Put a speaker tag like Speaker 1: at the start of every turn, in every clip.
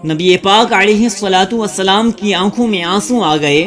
Speaker 1: نبی پاک علیہ الصلاۃ والسلام کی آنکھوں میں آنسو آ گئے،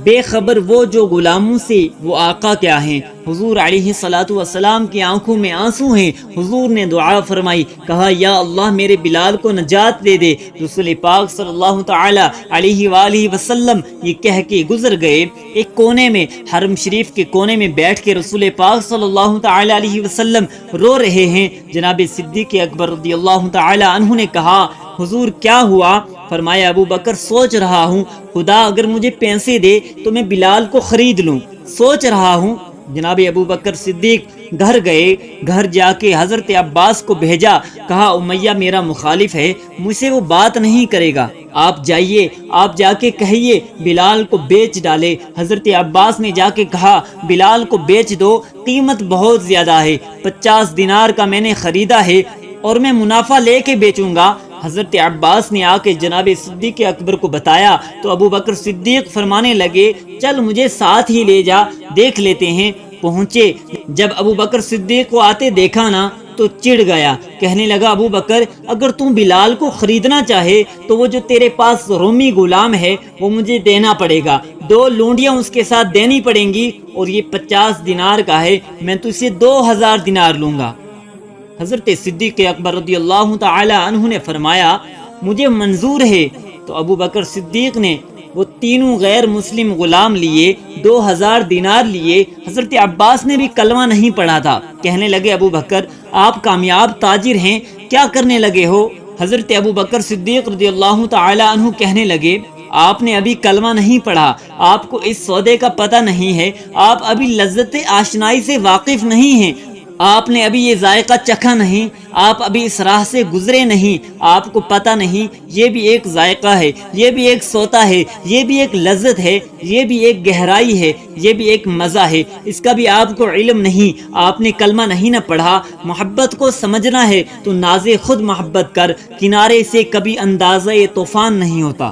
Speaker 1: بے خبر وہ جو غلاموں سے وہ آقا کیا ہیں۔ حضور علیہ الصلاۃ والسلام کی آنکھوں میں آنسو ہیں۔ حضور نے دعا فرمائی، کہا یا اللہ میرے بلال کو نجات دے دے۔ رسول پاک صلی اللہ تعالی علیہ وآلہ وسلم یہ کہہ کے گزر گئے۔ ایک کونے میں، حرم شریف کے کونے میں بیٹھ کے رسول پاک صلی اللہ تعالی علیہ وسلم رو رہے ہیں۔ جناب صدیق اکبر رضی اللہ تعالی عنہ نے کہا، حضور کیا ہوا؟ فرمایا ابو بکر سوچ رہا ہوں خدا اگر مجھے پیسے دے تو میں بلال کو خرید لوں، سوچ رہا ہوں۔ جناب ابو بکر صدیق گھر گئے، گھر جا کے حضرت عباس کو بھیجا، کہا امیہ میرا مخالف ہے، مجھ سے وہ بات نہیں کرے گا، آپ جائیے، آپ جا کے کہیے بلال کو بیچ ڈالے۔ حضرت عباس نے جا کے کہا بلال کو بیچ دو، قیمت بہت زیادہ ہے، 50 دینار کا میں نے خریدا ہے اور میں منافع لے کے بیچوں گا۔ حضرت عباس نے آ کے جناب صدیق اکبر کو بتایا تو ابو بکر صدیق فرمانے لگے چل مجھے ساتھ ہی لے جا، دیکھ لیتے ہیں۔ پہنچے، جب ابو بکر صدیق کو آتے دیکھا نا تو چڑ گیا، کہنے لگا ابو بکر اگر تم بلال کو خریدنا چاہے تو وہ جو تیرے پاس رومی غلام ہے وہ مجھے دینا پڑے گا، 2 لونڈیاں اس کے ساتھ دینی پڑیں گی، اور یہ 50 دینار کا ہے، میں تو اسے 2000 دینار لوں گا۔ حضرت صدیق اکبر رضی اللہ تعالی عنہ نے فرمایا مجھے منظور ہے۔ تو ابو بکر صدیق نے وہ تینوں غیر مسلم غلام لیے، 2000 دینار لیے۔ حضرت عباس نے بھی کلمہ نہیں پڑھا تھا، کہنے لگے ابو بکر آپ کامیاب تاجر ہیں، کیا کرنے لگے ہو؟ حضرت ابو بکر صدیق رضی اللہ تعالی عنہ کہنے لگے آپ نے ابھی کلمہ نہیں پڑھا، آپ کو اس سودے کا پتہ نہیں ہے، آپ ابھی لذت آشنائی سے واقف نہیں ہیں، آپ نے ابھی یہ ذائقہ چکھا نہیں، آپ ابھی اس راہ سے گزرے نہیں، آپ کو پتہ نہیں یہ بھی ایک ذائقہ ہے، یہ بھی ایک سوتا ہے، یہ بھی ایک لذت ہے، یہ بھی ایک گہرائی ہے، یہ بھی ایک مزہ ہے، اس کا بھی آپ کو علم نہیں، آپ نے کلمہ نہیں نہ پڑھا۔ محبت کو سمجھنا ہے تو ناز خود محبت کر، کنارے سے کبھی اندازہ طوفان نہیں ہوتا۔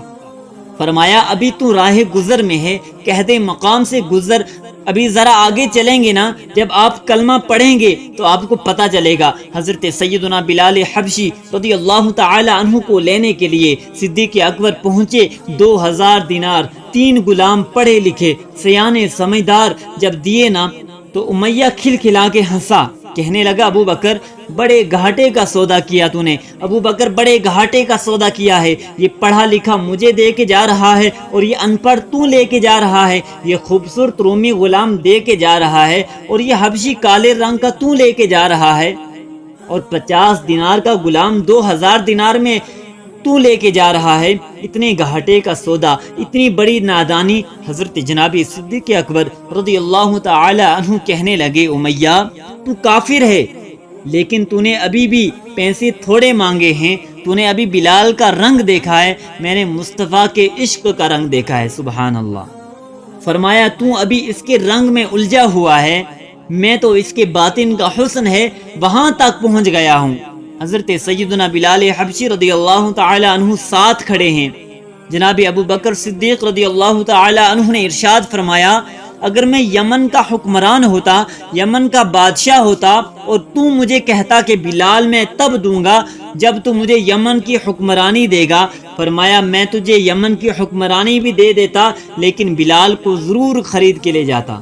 Speaker 1: فرمایا ابھی تو راہ گزر میں ہے، کہہ دے مقام سے گزر، ابھی ذرا آگے چلیں گے نا، جب آپ کلمہ پڑھیں گے تو آپ کو پتہ چلے گا۔ حضرت سیدنا بلال حبشی رضی اللہ تعالی عنہ کو لینے کے لیے صدیق اکبر پہنچے، 2000 دینار، 3 غلام پڑھے لکھے سیانے سمجھدار جب دیے نا تو امیہ کھل کھلا کے ہنسا، کہنے لگا ابو بکر بڑے گھاٹے کا سودا کیا تو نے، ابو بکر بڑے گھاٹے کا سودا کیا ہے، یہ پڑھا لکھا مجھے دے کے جا رہا ہے اور یہ ان پڑھ تو لے کے جا رہا ہے، یہ خوبصورت رومی غلام دے کے جا رہا ہے اور یہ حبشی کالے رنگ کا تو لے کے جا رہا ہے، اور 50 دینار کا غلام 2000 دینار میں تو لے کے جا رہا ہے، اتنے گھاٹے کا سودا، اتنی بڑی نادانی۔ حضرت جناب صدیق اکبر رضی اللہ تعالی عنہ کہنے لگے امیہ تو کافر ہے، لیکن تو نے ابھی بھی پیسے تھوڑے مانگے ہیں، تو نے ابھی بلال کا رنگ دیکھا ہے، میں نے مصطفیٰ کے عشق کا رنگ دیکھا ہے، سبحان اللہ۔ فرمایا تو ابھی اس کے رنگ میں الجھا ہوا ہے، میں تو اس کے باطن کا حسن ہے وہاں تک پہنچ گیا ہوں۔ حضرت سیدنا بلال حبشی رضی اللہ تعالی عنہ ساتھ کھڑے ہیں، جناب ابو بکر صدیق رضی اللہ تعالی عنہ نے ارشاد فرمایا اگر میں یمن کا حکمران ہوتا، یمن کا بادشاہ ہوتا اور تو مجھے کہتا کہ بلال میں تب دوں گا جب تو مجھے یمن کی حکمرانی دے گا، فرمایا میں تجھے یمن کی حکمرانی بھی دے دیتا لیکن بلال کو ضرور خرید کے لے جاتا۔